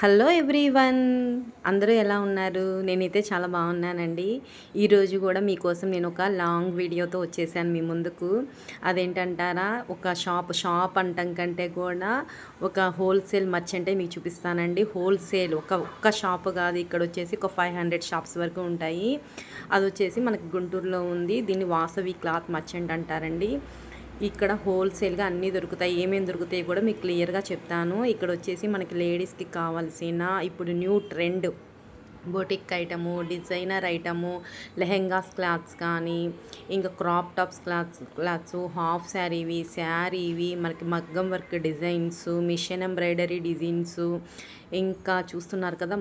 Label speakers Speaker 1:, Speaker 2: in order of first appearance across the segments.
Speaker 1: Hello everyone, అందరూ ఎలా ఉన్నారు? నేనైతే చాలా బాగున్నానండి. ఈరోజు కూడా మీకోసం నేను ఒక లాంగ్ వీడియోతో వచ్చేసాను మీ ముందుకు. అదేంటంటారా, ఒక షాప్ అంటాం కంటే కూడా ఒక హోల్సేల్ మర్చెంటే మీకు చూపిస్తానండి. హోల్సేల్ ఒక్క షాప్ కాదు, ఇక్కడ వచ్చేసి ఒక 500 షాప్స్ వరకు ఉంటాయి. అది వచ్చేసి మనకి గుంటూరులో ఉంది. దీన్ని వాసవి క్లాత్ మర్చెంట్ అంటారండి. ఇక్కడ హోల్సేల్గా అన్నీ దొరుకుతాయి. ఏమేమి దొరుకుతాయి కూడా మీకు క్లియర్గా చెప్తాను. ఇక్కడ వచ్చేసి మనకి లేడీస్కి కావాల్సిన ఇప్పుడు new trend boutique item, designer item, lehengas clothes కానీ, ఇంకా క్రాప్ టాప్స్ క్లాత్స్, హాఫ్ శారీవి, మనకి మగ్గం work designs, machine embroidery designs, ఇంకా చూస్తున్నారు కదా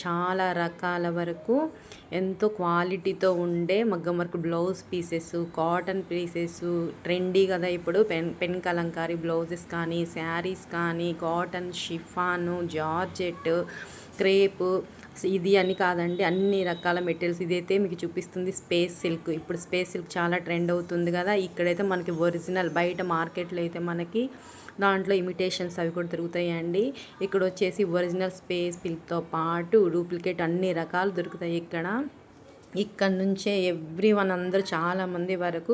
Speaker 1: చాలా రకాల వరకు ఎంతో క్వాలిటీతో ఉండే మగ్గం work blouse pieces, cotton pieces trendy కదా ఇప్పుడు. పెన్ కలంకారీ బ్లౌజెస్ కానీ, శారీస్ కానీ, కాటన్, షిఫాను, జార్జెట్, క్రేప్, ఇది అని కాదండి, అన్ని రకాల మెటీరియల్స్. ఇదైతే మీకు చూపిస్తుంది స్పేస్ సిల్క్. ఇప్పుడు స్పేస్ సిల్క్ చాలా ట్రెండ్ అవుతుంది కదా. ఇక్కడైతే మనకి ఒరిజినల్, బయట మార్కెట్లో అయితే మనకి దాంట్లో ఇమిటేషన్స్ అవి కూడా దొరుకుతాయండి. ఇక్కడ వచ్చేసి ఒరిజినల్ స్పేస్ సిల్క్తో పాటు డూప్లికేట్ అన్ని రకాలు దొరుకుతాయి ఇక్కడ నుంచే ఎవ్రీవన్ అందరూ చాలామంది వరకు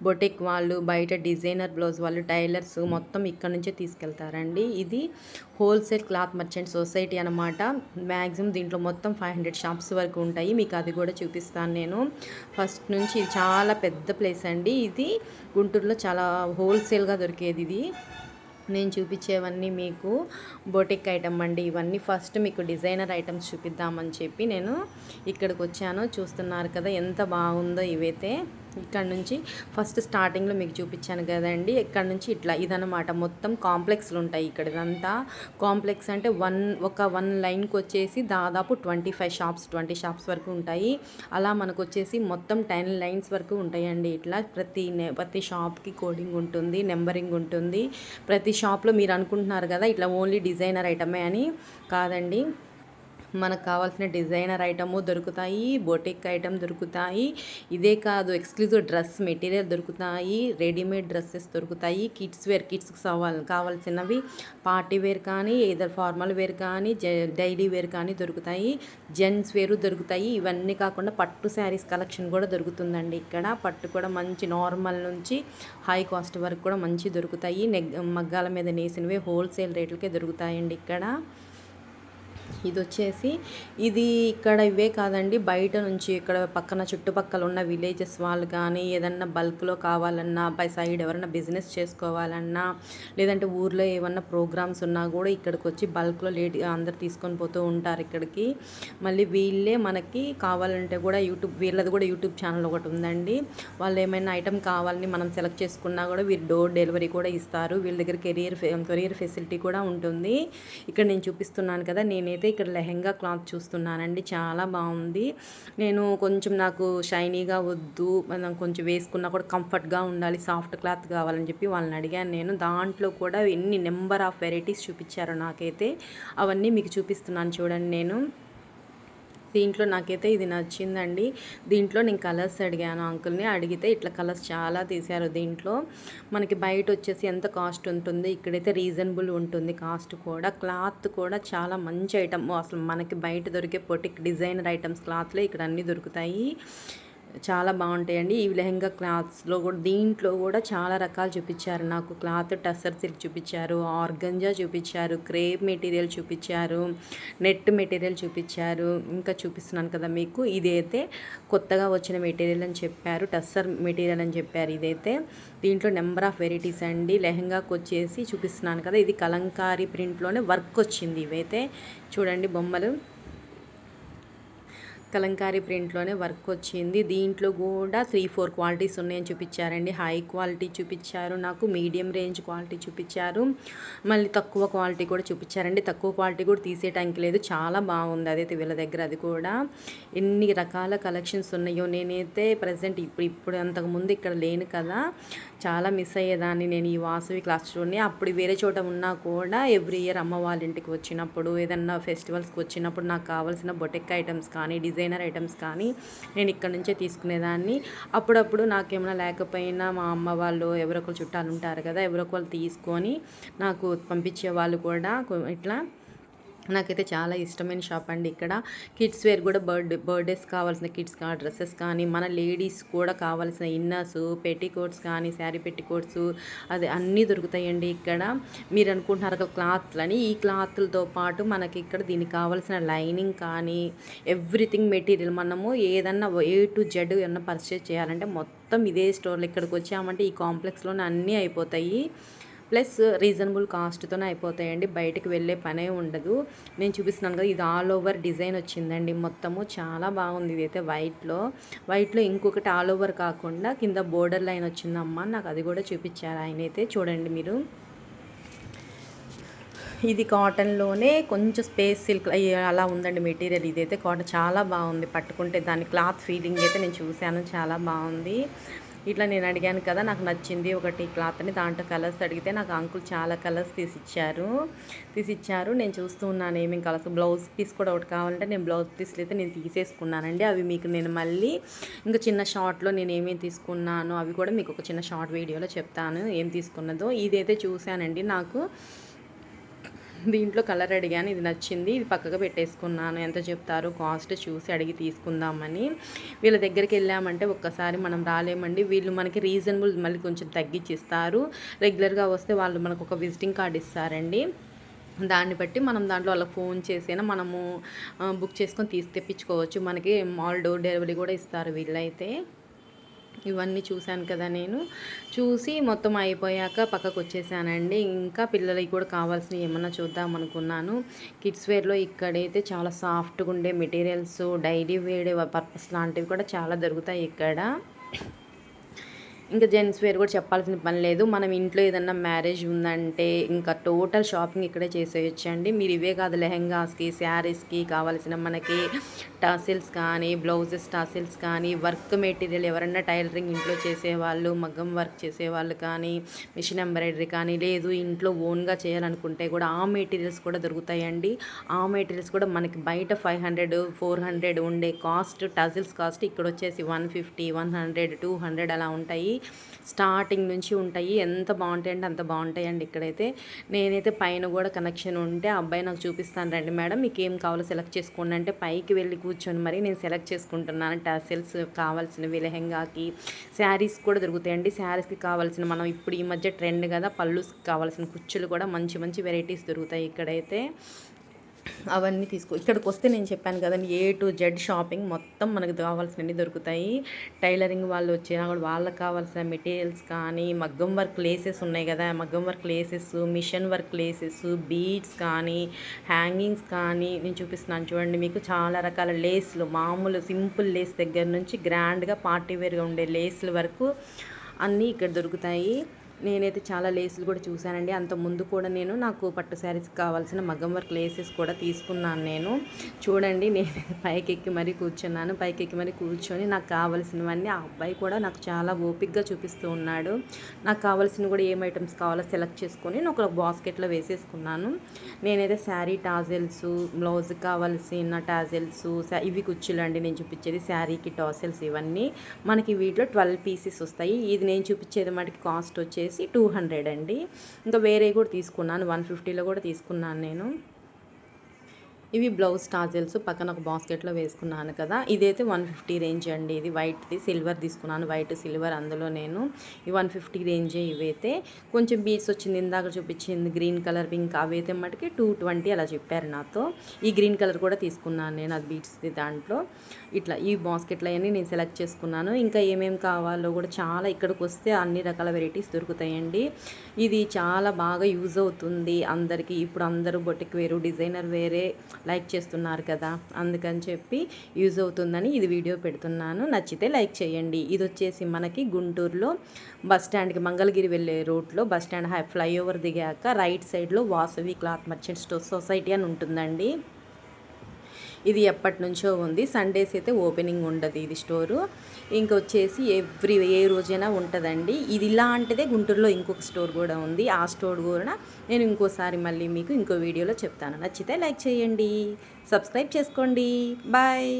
Speaker 1: బొటిక్ వాళ్ళు, బయట డిజైనర్ బ్లౌజ్ వాళ్ళు, టైలర్స్ మొత్తం ఇక్కడ నుంచే తీసుకెళ్తారండి. ఇది హోల్సేల్ క్లాత్ మర్చెంట్ సొసైటీ అనమాట. మ్యాక్సిమం దీంట్లో మొత్తం 500 షాప్స్ వరకు ఉంటాయి. మీకు అది కూడా చూపిస్తాను నేను. ఫస్ట్ నుంచి ఇది చాలా పెద్ద ప్లేస్ అండి. ఇది గుంటూరులో చాలా హోల్సేల్గా దొరికేది ఇది. నేను చూపించేవన్నీ మీకు బొటిక్ ఐటమ్ అండి. ఇవన్నీ ఫస్ట్ మీకు డిజైనర్ ఐటమ్స్ చూపిద్దామని చెప్పి నేను ఇక్కడికి వచ్చాను. చూస్తున్నారు కదా ఎంత బాగుందో ఇవైతే. ఇక్కడ నుంచి ఫస్ట్ స్టార్టింగ్లో మీకు చూపించాను కదండి, ఇక్కడ నుంచి ఇట్లా ఇదనమాట. మొత్తం కాంప్లెక్స్లు ఉంటాయి ఇక్కడ. ఇదంతా కాంప్లెక్స్ అంటే వన్ లైన్కి వచ్చేసి దాదాపు 20 షాప్స్ వరకు ఉంటాయి. అలా మనకు వచ్చేసి మొత్తం 10 లైన్స్ వరకు ఉంటాయండి. ఇట్లా ప్రతి షాప్కి కోడింగ్ ఉంటుంది, నెంబరింగ్ ఉంటుంది. ప్రతి షాప్లో మీరు అనుకుంటున్నారు కదా ఇట్లా ఓన్లీ డిజైనర్ ఐటమే అని, కాదండి. మనకు కావాల్సిన డిజైనర్ ఐటము దొరుకుతాయి, బొటిక్ ఐటమ్ దొరుకుతాయి. ఇదే కాదు, ఎక్స్క్లూజివ్ డ్రెస్ మెటీరియల్ దొరుకుతాయి, రెడీమేడ్ డ్రెస్సెస్ దొరుకుతాయి, కిడ్స్కి కావాల్సినవి పార్టీ వేర్ కానీ, ఏదర్ ఫార్మల్ వేర్ కానీ, డైలీ వేర్ కానీ దొరుకుతాయి. జెంట్స్ వేరు దొరుకుతాయి. ఇవన్నీ కాకుండా పట్టు శారీస్ కలెక్షన్ కూడా దొరుకుతుందండి ఇక్కడ. పట్టు కూడా మంచి నార్మల్ నుంచి హై కాస్ట్ వరకు కూడా మంచి దొరుకుతాయి. మగ్గాల మీద నేసినవే హోల్సేల్ రేట్లకే దొరుకుతాయండి ఇక్కడ. ఇది వచ్చేసి ఇక్కడ ఇవే కాదండి, బయట నుంచి ఇక్కడ పక్కన చుట్టుపక్కల ఉన్న విలేజెస్ వాళ్ళు కానీ ఏదన్నా బల్క్లో కావాలన్నా, బై సైడ్ ఎవరైనా బిజినెస్ చేసుకోవాలన్నా, లేదంటే ఊర్లో ఏమన్నా ప్రోగ్రామ్స్ ఉన్నా కూడా ఇక్కడికి వచ్చి బల్క్లో అందరు తీసుకొని పోతూ ఉంటారు ఇక్కడికి. మళ్ళీ వీళ్ళే మనకి కావాలంటే కూడా వీళ్ళది కూడా యూట్యూబ్ ఛానల్ ఒకటి ఉందండి. వాళ్ళు ఏమైనా ఐటమ్ కావాలని మనం సెలెక్ట్ చేసుకున్నా కూడా వీరు డోర్ డెలివరీ కూడా ఇస్తారు. వీళ్ళ దగ్గర కొరియర్ ఫెసిలిటీ కూడా ఉంటుంది. ఇక్కడ నేను చూపిస్తున్నాను కదా, నేనైతే ఇక్కడ లెహెంగా క్లాత్ చూస్తున్నానండి. చాలా బాగుంది. నాకు షైనీగా వద్దు, కొంచెం వేసుకున్నా కూడా కంఫర్ట్గా ఉండాలి, సాఫ్ట్ క్లాత్ కావాలని చెప్పి వాళ్ళని అడిగాను నేను. దాంట్లో కూడా ఎన్ని నెంబర్ ఆఫ్ వెరైటీస్ చూపించారో నాకైతే. అవన్నీ మీకు చూపిస్తున్నాను చూడండి. దీంట్లో నాకైతే ఇది నచ్చిందండి. దీంట్లో నేను కలర్స్ అడిగాను అంకుల్ని. అడిగితే ఇట్లా కలర్స్ చాలా తీశారు. దీంట్లో మనకి బయట వచ్చేసి ఎంత కాస్ట్ ఉంటుంది, ఇక్కడైతే రీజనబుల్ ఉంటుంది కాస్ట్ కూడా. క్లాత్ కూడా చాలా మంచి ఐటమ్. అసలు మనకి బయట దొరికే బొటిక్ డిజైనర్ ఐటమ్స్ క్లాత్లో ఇక్కడ అన్నీ దొరుకుతాయి. చాలా బాగుంటాయండి. ఈ లెహెంగా క్లాత్స్లో కూడా దీంట్లో కూడా చాలా రకాలు చూపించారు నాకు. క్లాత్ టస్సర్ సిల్క్ చూపించారు, ఆర్గంజా చూపించారు, క్రేప్ మెటీరియల్ చూపించారు, నెట్ మెటీరియల్ చూపించారు. ఇంకా చూపిస్తున్నాను కదా మీకు, ఇదైతే కొత్తగా వచ్చిన మెటీరియల్ అని చెప్పారు, టస్సర్ మెటీరియల్ అని చెప్పారు. ఇదైతే దీంట్లో నెంబర్ ఆఫ్ వెరైటీస్ అండి. లెహెంగాకి వచ్చేసి చూపిస్తున్నాను కదా, ఇది కలంకారీ ప్రింట్లోనే వర్క్ వచ్చింది. ఇవైతే చూడండి బొమ్మలు కలంకారీ ప్రింట్లోనే వర్క్ వచ్చింది. దీంట్లో కూడా 3-4 క్వాలిటీస్ ఉన్నాయని చూపించారండి. హై క్వాలిటీ చూపించారు, నాకు మీడియం రేంజ్ క్వాలిటీ చూపించారు, మళ్ళీ తక్కువ క్వాలిటీ కూడా చూపించారండి. తక్కువ క్వాలిటీ కూడా తీసేయడానికి లేదు, చాలా బాగుంది అదైతే వీళ్ళ దగ్గర. అది కూడా ఎన్ని రకాల కలెక్షన్స్ ఉన్నాయో. నేనైతే ప్రజెంట్ ఇప్పుడు అంతకుముందు ఇక్కడ లేను కదా, చాలా మిస్ అయ్యేదాన్ని నేను ఈ వాసవి క్లాస్ స్టోర్ని. అప్పుడు వేరే చోట ఉన్నా కూడా ఎవ్రీ ఇయర్ అమ్మ వాళ్ళ ఇంటికి వచ్చినప్పుడు, ఏదన్నా ఫెస్టివల్స్కి వచ్చినప్పుడు నాకు కావాల్సిన బొటిక్ ఐటమ్స్ కానీ, డిజైనర్ ఐటమ్స్ కానీ నేను ఇక్కడ నుంచే తీసుకునేదాన్ని. అప్పుడప్పుడు నాకేమైనా లేకపోయినా మా అమ్మ వాళ్ళు ఎవరో ఒకరు చుట్టాలు ఉంటారు కదా, ఎవరో ఒకరు తీసుకొని నాకు పంపించే వాళ్ళు కూడా. ఇట్లా నాకైతే చాలా ఇష్టమైన షాప్ అండి ఇక్కడ. కిడ్స్ వేర్ కూడా బర్త్‌డేస్ కావాల్సిన కిడ్స్ డ్రెసెస్ కానీ, మన లేడీస్ కూడా కావాల్సిన ఇన్నర్స్, పెట్టికోట్స్ కానీ, శారీ పెట్టికోట్స్ అది అన్నీ దొరుకుతాయండి ఇక్కడ. మీరు అనుకుంటున్నారు కదా క్లాత్‌లని, ఈ క్లాత్‌లతో పాటు మనకి ఇక్కడ దీనికి కావాల్సిన లైనింగ్ కానీ, ఎవ్రీథింగ్ మెటీరియల్ మనము ఏదన్నా ఏ టు జెడ్ ఏమన్నా పర్చేజ్ చేయాలంటే మొత్తం ఇదే స్టోర్‌లో ఇక్కడికి వచ్చామంటే ఈ కాంప్లెక్స్‌లోనే అన్నీ అయిపోతాయి. ప్లస్ రీజనబుల్ కాస్ట్‌తోనే అయిపోతాయండి. బయటకి వెళ్ళే పనే ఉండదు. నేను చూపిస్తున్నాను కదా! ఇది ఆల్ ఓవర్ డిజైన్ వచ్చిందండి మొత్తము. చాలా బాగుంది ఇదైతే వైట్‌లో ఇంకొకటి ఆల్ ఓవర్ కాకుండా కింద బోర్డర్ లైన్ వచ్చిందమ్మా. నాకు అది కూడా చూపించారు ఆయనైతే. చూడండి మీరు. ఇది కాటన్‌లోనే కొంచెం స్పేస్ సిల్క్ అలా ఉందండి మెటీరియల్. ఇదైతే కాటన్ చాలా బాగుంది. పట్టుకుంటే దాని క్లాత్ ఫీలింగ్ అయితే నేను చూశాను. చాలా బాగుంది. ఇట్లా నేను అడిగాను కదా, నాకు నచ్చింది ఒకటి క్లాత్ అని. దాంట్లో కలర్స్ అడిగితే నాకు అంకుల్ చాలా కలర్స్ తీసిచ్చారు. నేను చూస్తూ ఉన్నాను ఏమేమి కలర్స్. బ్లౌజ్ పీస్ కూడా ఒకటి కావాలంటే నేను బ్లౌజ్ పీస్లు అయితే నేను తీసేసుకున్నానండి. అవి మీకు నేను మళ్ళీ ఇంకా చిన్న షార్ట్లో నేను ఏమేమి తీసుకున్నానో అవి కూడా మీకు ఒక చిన్న షార్ట్ వీడియోలో చెప్తాను ఏం తీసుకున్నదో. ఇదైతే చూశానండి. నాకు దీంట్లో కలర్ అడిగాను, ఇది నచ్చింది, ఇది పక్కగా పెట్టేసుకున్నాను. ఎంత చెప్తారు కాస్ట్ చూసి అడిగి తీసుకుందామని. వీళ్ళ దగ్గరికి వెళ్ళామంటే ఒక్కసారి మనం రాలేమండి. వీళ్ళు మనకి రీజనబుల్ మళ్ళీ కొంచెం తగ్గించి ఇస్తారు. రెగ్యులర్గా వస్తే వాళ్ళు మనకు ఒక విజిటింగ్ కార్డ్ ఇస్తారండి. దాన్ని బట్టి మనం దాంట్లో వాళ్ళకి ఫోన్ చేసైనా మనము బుక్ చేసుకొని తెప్పించుకోవచ్చు. మనకి మాల్ డోర్ డెలివరీ కూడా ఇస్తారు వీళ్ళైతే. ఇవన్నీ చూశాను కదా నేను. చూసి మొత్తం అయిపోయాక పక్కకు వచ్చేసానండి. ఇంకా పిల్లలకి కూడా కావాల్సినవి ఏమన్నా చూద్దాం అనుకున్నాను. కిడ్స్ వేర్లో ఇక్కడైతే చాలా సాఫ్ట్గా ఉండే మెటీరియల్స్, డైలీ వేర్ పర్పస్ లాంటివి కూడా చాలా దొరుకుతాయి ఇక్కడ. ఇంకా జెంట్స్ వేర్ కూడా చెప్పాల్సిన పని లేదు. మనం ఇంట్లో ఏదన్నా మ్యారేజ్ ఉందంటే ఇంకా టోటల్ షాపింగ్ ఇక్కడే చేసేయచ్చండి. మీరు ఇవే కాదు, లెహెంగాస్కి, శారీస్కి కావాల్సిన మనకి టాసిల్స్ కానీ, బ్లౌజెస్ టాసిల్స్ కానీ, వర్క్ మెటీరియల్ ఎవరన్నా టైలరింగ్ ఇంట్లో చేసేవాళ్ళు, మగ్గం వర్క్ చేసేవాళ్ళు కానీ, మిషన్ ఎంబ్రాయిడరీ కానీ, లేదు ఇంట్లో ఓన్గా చేయాలనుకుంటే కూడా ఆ మెటీరియల్స్ కూడా దొరుకుతాయండి. ఆ మెటీరియల్స్ కూడా మనకి బయట 500, 400 ఉండే కాస్ట్, టాసిల్స్ కాస్ట్ ఇక్కడ వచ్చేసి 150, 100, 200 అలా ఉంటాయి. స్టార్టింగ్ నుంచి ఉంటాయి. ఎంత బాగుంటాయంటే అంత బాగుంటాయండి ఇక్కడైతే. నేనైతే పైన కూడా కనెక్షన్ ఉంటే అబ్బాయి నాకు చూపిస్తాను రండి మేడం మీకు ఏం కావాలో సెలెక్ట్ చేసుకోండి అంటే పైకి వెళ్ళి కూర్చొని మరి నేను సెలెక్ట్ చేసుకుంటున్నాను. టాసిల్స్ కావాల్సినవి, లెహెంగాకి, శారీస్ కూడా దొరుకుతాయండి. శారీస్కి కావాల్సిన మనం ఇప్పుడు ఈ మధ్య ట్రెండ్ కదా, పళ్ళుకి కావాల్సిన కుచ్చులు కూడా మంచి మంచి వెరైటీస్ దొరుకుతాయి ఇక్కడైతే. అవన్నీ ఇక్కడికి వస్తే నేను చెప్పాను కదండి, ఏ టు జెడ్ షాపింగ్ మొత్తం మనకు కావాల్సినవి దొరుకుతాయి. టైలరింగ్ వాళ్ళు వచ్చినా కూడా వాళ్ళకి కావాల్సిన మెటీరియల్స్ కానీ, మగ్గం వర్క్ లేసెస్ ఉన్నాయి కదా, మగ్గం work laces, machine work laces, beads కానీ, హ్యాంగింగ్స్ కానీ నేను చూపిస్తున్నాను చూడండి. మీకు చాలా రకాల లేస్లు, మామూలు సింపుల్ లేస్ దగ్గర నుంచి గ్రాండ్గా పార్టీ వేర్గా ఉండే లేస్ల వరకు అన్నీ ఇక్కడ దొరుకుతాయి. నేనైతే చాలా లేసులు కూడా చూశానండి. అంత ముందు కూడా నేను నాకు పట్టు శారీస్కి కావాల్సిన మగ్గం వర్క్ లేసెస్ కూడా తీసుకున్నాను నేను. చూడండి నేను పైకెక్కి మరీ కూర్చున్నాను. పైకెక్కి మరీ కూర్చొని నాకు కావాల్సినవన్నీ ఆ అబ్బాయి కూడా నాకు చాలా ఓపిక్గా చూపిస్తూ ఉన్నాడు. నాకు కావాల్సిన కూడా ఏం ఐటమ్స్ కావాలో సెలెక్ట్ చేసుకొని నేను ఒక బాస్కెట్లో వేసేసుకున్నాను. నేనైతే శారీ టాజెల్స్, బ్లౌజ్కి కావాల్సిన టాజెల్స్, ఇవి కుచ్చులు అండి నేను చూపించేది, శారీకి టాసెల్స్ ఇవన్నీ మనకి వీటిలో 12 పీసెస్ వస్తాయి. ఇది నేను చూపించేది మటుకి కాస్ట్ వచ్చేసి 200 అండి. ఇంకా వేరే కూడా తీసుకున్నాను, 150లో కూడా తీసుకున్నాను నేను. ఇవి బ్లౌజ్ టాజిల్స్ పక్కన ఒక బాస్కెట్లో వేసుకున్నాను కదా. ఇదైతే 150 రేంజ్ అండి. ఇది వైట్ది, సిల్వర్ తీసుకున్నాను, వైట్ సిల్వర్. అందులో నేను ఈ 150 రేంజే. ఇవైతే కొంచెం బీడ్స్ వచ్చింది, ఇందాక చూపించింది గ్రీన్ కలర్, పింక్, అవైతే మటుకి 220 అలా చెప్పారు నాతో. ఈ గ్రీన్ కలర్ కూడా తీసుకున్నాను నేను, అది బీడ్స్ది దాంట్లో. ఇట్లా ఈ బాస్కెట్లో అన్నీ నేను సెలెక్ట్ చేసుకున్నాను. ఇంకా ఏమేమి కావాలో కూడా చాలా ఇక్కడికి వస్తే అన్ని రకాల వెరైటీస్ దొరుకుతాయండి. ఇది చాలా బాగా యూజ్ అవుతుంది అందరికీ. ఇప్పుడు అందరూ బొటిక్ వేరు, డిజైనర్ వేరే లైక్ చేస్తున్నారు కదా, అందుకని చెప్పి యూజ్ అవుతుందని ఇది వీడియో పెడుతున్నాను. నచ్చితే లైక్ చేయండి. ఇది వచ్చేసి మనకి గుంటూరులో బస్ స్టాండ్కి, మంగళగిరి వెళ్ళే రోడ్లో బస్ స్టాండ్ ఫ్లైఓవర్ దిగాక రైట్ సైడ్లో Vasavi cloth merchant store society అని ఉంటుందండి. ఇది ఎప్పటి నుంచో ఉంది. సండేస్ అయితే ఓపెనింగ్ ఉండదు ఇది స్టోరు. ఇంకొచ్చేసి ఏ రోజైనా ఉంటుందండి. ఇది ఇలాంటిదే గుంటూరులో ఇంకొక స్టోర్ కూడా ఉంది. ఆ స్టోర్ కూడా నేను ఇంకోసారి మళ్ళీ మీకు ఇంకో వీడియోలో చెప్తాను. నచ్చితే లైక్ చేయండి, సబ్స్క్రైబ్ చేసుకోండి. బాయ్.